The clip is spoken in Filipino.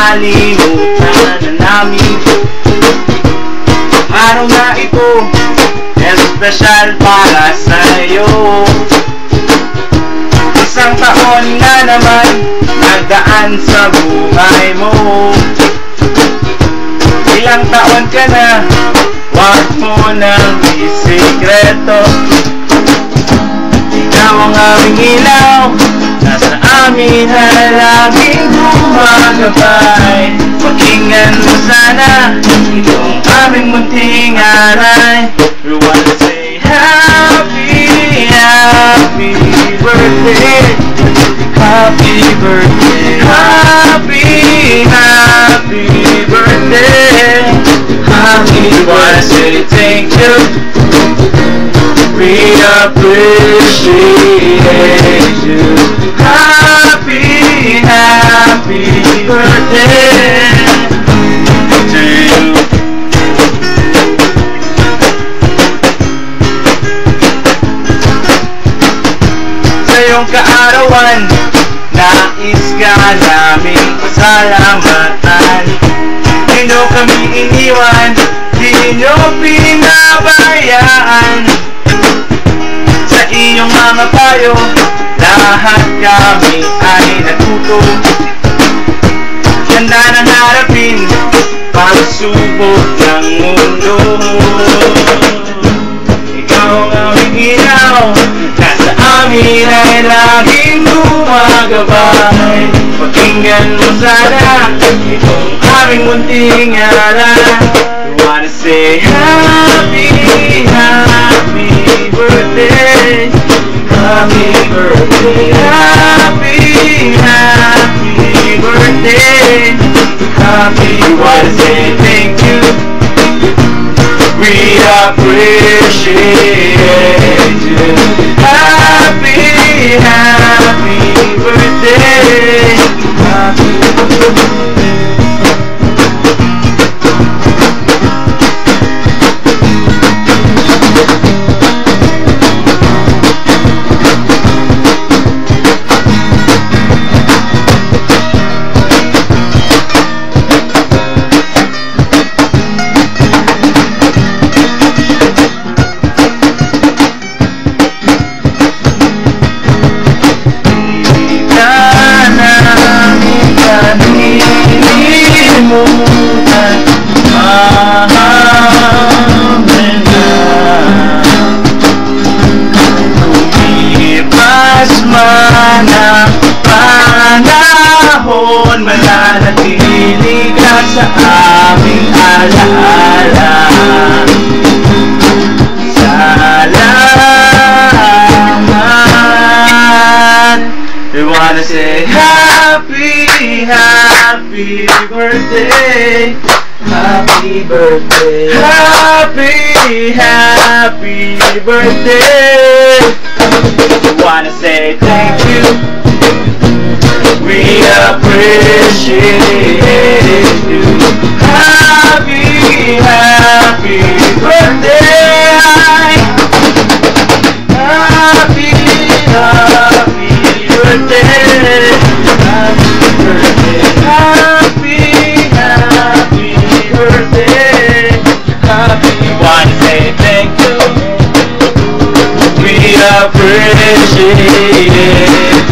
makalimutan na namin. Araw na ito, espesyal para sa'yo. Isang taon na naman nagdaan sa buhay mo. Ilang taon ka na, wag mo nang isikreto. Ikaw ang aming ilaw, nasa amin na laging gumagabay. Pakinggan mo sana itong aming munting aray. We wanna say happy, happy birthday. Happy birthday, happy, happy birthday. Happy, we wanna say thank you. We appreciate you. Happy, happy birthday to you. Sa iyong kaarawan, nais ka naming pasalamatan. Di nyo kami iniwan, di nyo pinabayaan. Sa iyong mga payo, lahat kami ay natuto. Ganda ng harapin, pagsubok ng mundo. Ikaw ang aming ilaw, nasa amin ay laging gumagabay. Pakinggan mo sana itong aming munting aral. We wanna say happy, happy birthday. Happy birthday, happy, happy birthday. Happy, we wanna say thank you. We appreciate you. Happy, happy birthday. Happy birthday. Panahon, mananatili ka sa aming alaala. Salamat. We wanna say happy, happy birthday. Happy birthday, happy, happy birthday. We wanna say thank you. We appreciate you. Happy, happy birthday. Happy, happy birthday. Happy birthday. Happy, happy birthday. Happy, wanna say thank you. We appreciate it.